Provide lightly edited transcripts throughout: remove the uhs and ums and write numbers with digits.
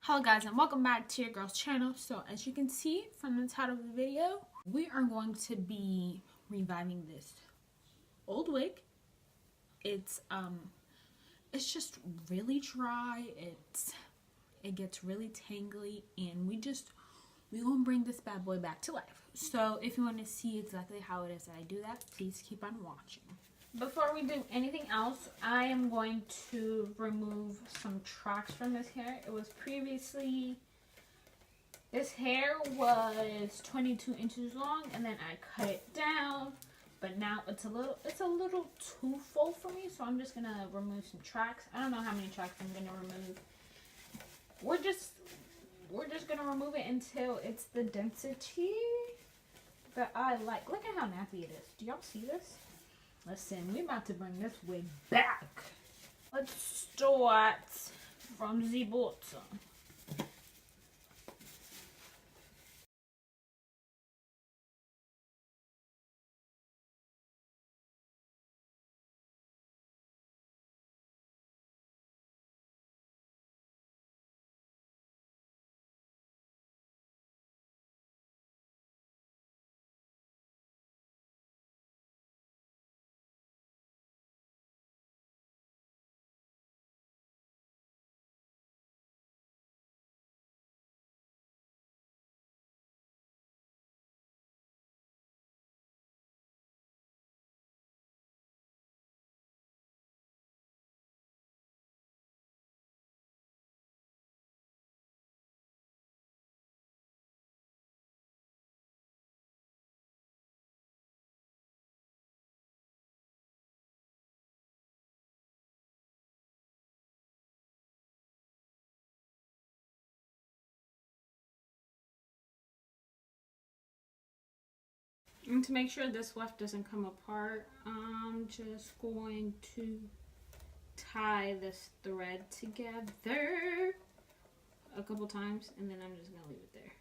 Hello guys, and welcome back to your girl's channel. So as you can see from the title of the video, we are going to be reviving this old wig. It's just really dry. It gets really tangly, and we gonna bring this bad boy back to life. So if you want to see exactly how it is that I do that, please keep on watching. Before we do anything else, I am going to remove some tracks from this hair. It was previously, this hair was 22 inches long, and then I cut it down, but now it's a little too full for me, so I'm just gonna remove some tracks. I don't know how many tracks I'm gonna remove. We're just gonna remove it until it's the density that I like. Look at how nappy it is. Do y'all see this? Listen, we're about to bring this wig back. Let's start from the bottom. And to make sure this weft doesn't come apart, I'm just going to tie this thread together a couple times, and then I'm just going to leave it there.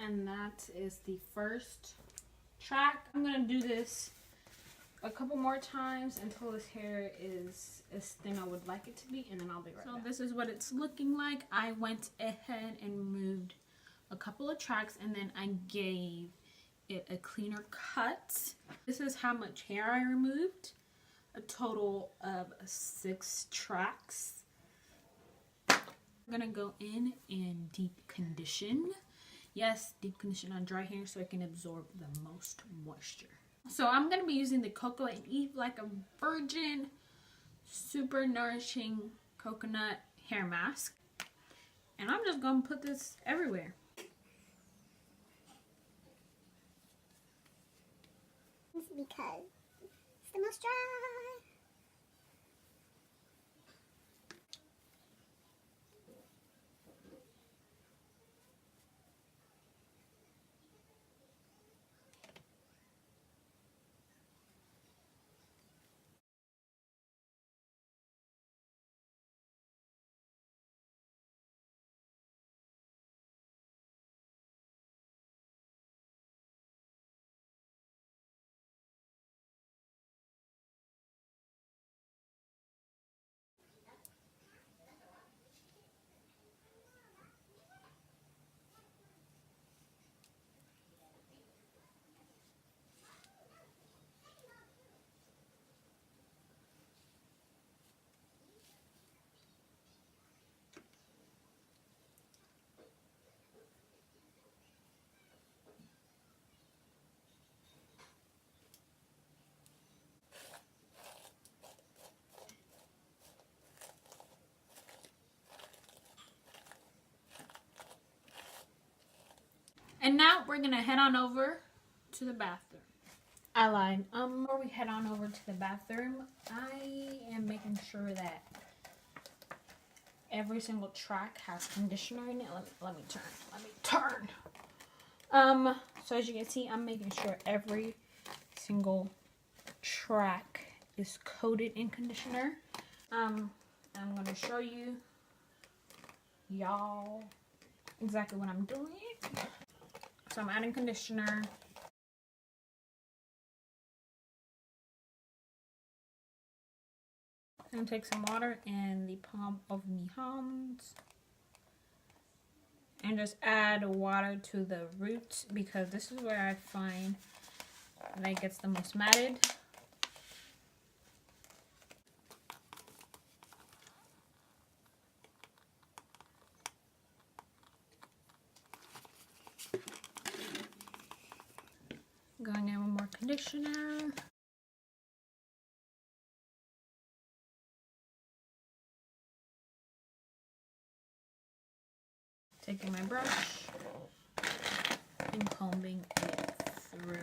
And that is the first track. I'm going to do this a couple more times until this hair is as thin I would like it to be, and then I'll be right back. So this is what it's looking like. I went ahead and removed a couple of tracks, and then I gave it a cleaner cut. This is how much hair I removed. A total of 6 tracks. I'm gonna go in and deep condition. Yes, deep condition on dry hair so it can absorb the most moisture. So I'm going to be using the Coco Eve Like a Virgin Super Nourishing Coconut Hair Mask. And I'm just going to put this everywhere. Because it's the most dry. And now we're gonna head on over to the bathroom. I lied. Before we head on over to the bathroom, I am making sure that every single track has conditioner in it. Let me turn. So as you can see, I'm making sure every single track is coated in conditioner. I'm gonna show y'all exactly what I'm doing. So I'm adding conditioner. I'm gonna take some water in the palm of my hands and just add water to the roots, because this is where I find that it gets the most matted. Going in with more conditioner. Taking my brush and combing it through.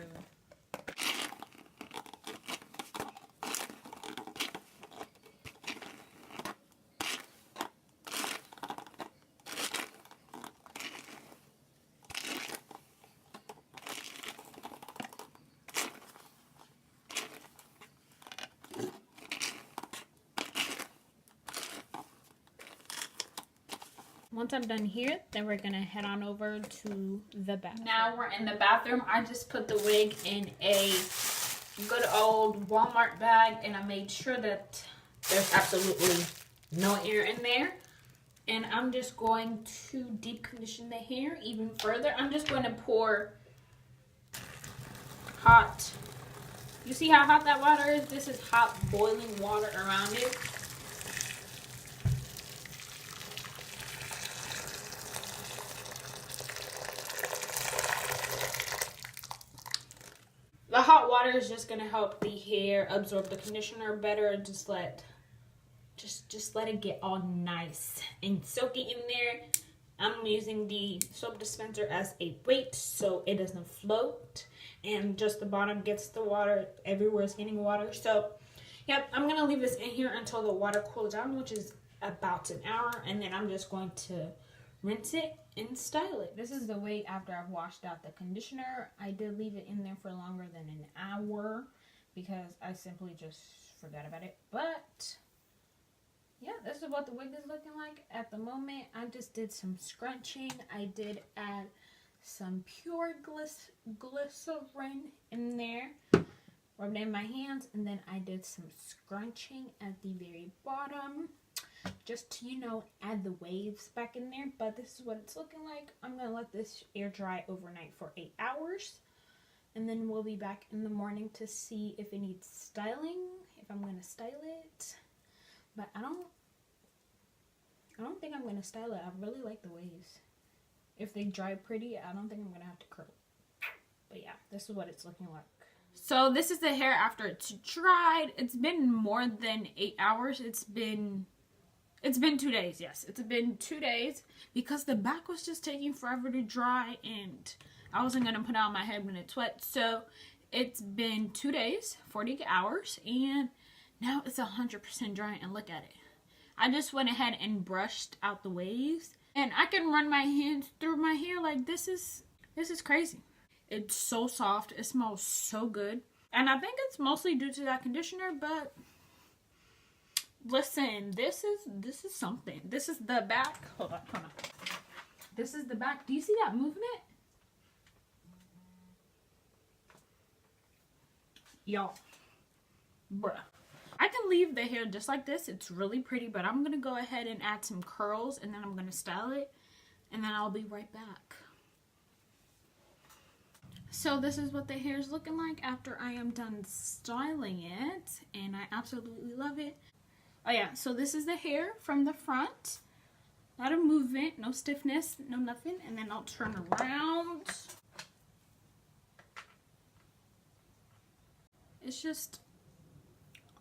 Once I'm done here, then we're gonna head on over to the bathroom. Now we're in the bathroom. I just put the wig in a good old Walmart bag, and I made sure that there's absolutely no air in there. And I'm just going to deep condition the hair even further. I'm just going to pour hot. You see how hot that water is? This is hot boiling water around it. The hot water is just gonna help the hair absorb the conditioner better. Just let it get all nice and soaky in there. I'm using the soap dispenser as a weight so it doesn't float, and just the bottom gets the water. Everywhere is getting water. So, yep, I'm gonna leave this in here until the water cools down, which is about an hour, and then I'm just going to rinse it and style it. This is the wig after I've washed out the conditioner. I did leave it in there for longer than an hour because I simply just forgot about it. But yeah, this is what the wig is looking like at the moment. I just did some scrunching. I did add some pure glycerin in there, rubbed it in my hands, and then I did some scrunching at the very bottom, just to, you know, add the waves back in there. But this is what it's looking like. I'm gonna let this air dry overnight for 8 hours, and then we'll be back in the morning to see if it needs styling, if I'm gonna style it. But I don't think I'm gonna style it. I really like the waves. If they dry pretty, I don't think I'm gonna have to curl. But yeah, this is what it's looking like. So this is the hair after it's dried. It's been more than 8 hours. It's been 2 days, yes. It's been 2 days because the back was just taking forever to dry, and I wasn't going to put it on my head when it's wet. So it's been 2 days, 40 hours, and now it's 100% dry, and look at it. I just went ahead and brushed out the waves, and I can run my hands through my hair. Like, this is crazy. It's so soft. It smells so good. And I think it's mostly due to that conditioner, but listen, this is something. This is the back. Hold on. This is the back. Do you see that movement? Y'all. Bruh. I can leave the hair just like this. It's really pretty, but I'm going to go ahead and add some curls, and then I'm going to style it, and then I'll be right back. So this is what the hair is looking like after I am done styling it, and I absolutely love it. Oh yeah, so this is the hair from the front. A lot of movement, no stiffness, no nothing. And then I'll turn around. It's just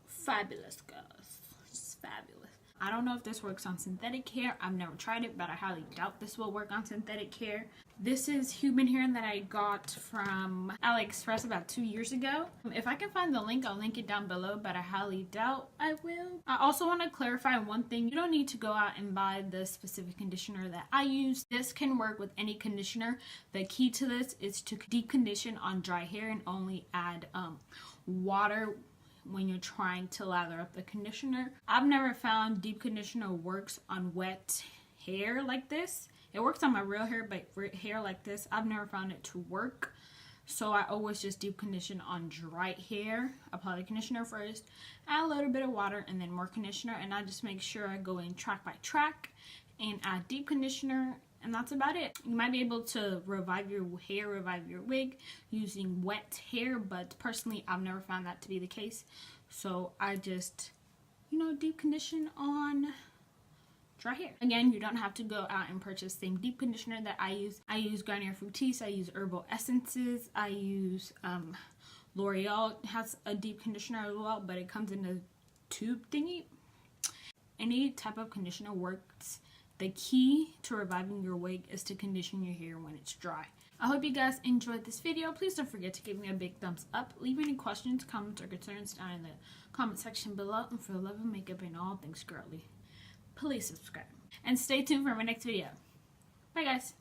fabulous, guys. Just fabulous. I don't know if this works on synthetic hair. I've never tried it, but I highly doubt this will work on synthetic hair. This is human hair that I got from AliExpress about 2 years ago. If I can find the link, I'll link it down below, but I highly doubt I will. I also want to clarify one thing. You don't need to go out and buy the specific conditioner that I use. This can work with any conditioner. The key to this is to deep condition on dry hair and only add water when you're trying to lather up the conditioner. I've never found deep conditioner works on wet hair like this. It works on my real hair, but for hair like this, I've never found it to work. So I always just deep condition on dry hair. Apply the conditioner first, add a little bit of water, and then more conditioner. And I just make sure I go in track by track and add deep conditioner. And that's about it. You might be able to revive your hair, revive your wig using wet hair, but personally, I've never found that to be the case. So I just, deep condition on dry hair. Again, you don't have to go out and purchase the same deep conditioner that I use. I use Garnier Fructis, I use Herbal Essences, I use L'Oreal has a deep conditioner as well, but it comes in a tube thingy. Any type of conditioner works. The key to reviving your wig is to condition your hair when it's dry. I hope you guys enjoyed this video. Please don't forget to give me a big thumbs up. Leave any questions, comments, or concerns down in the comment section below. And for the love of makeup and all things girly, please subscribe. And stay tuned for my next video. Bye guys.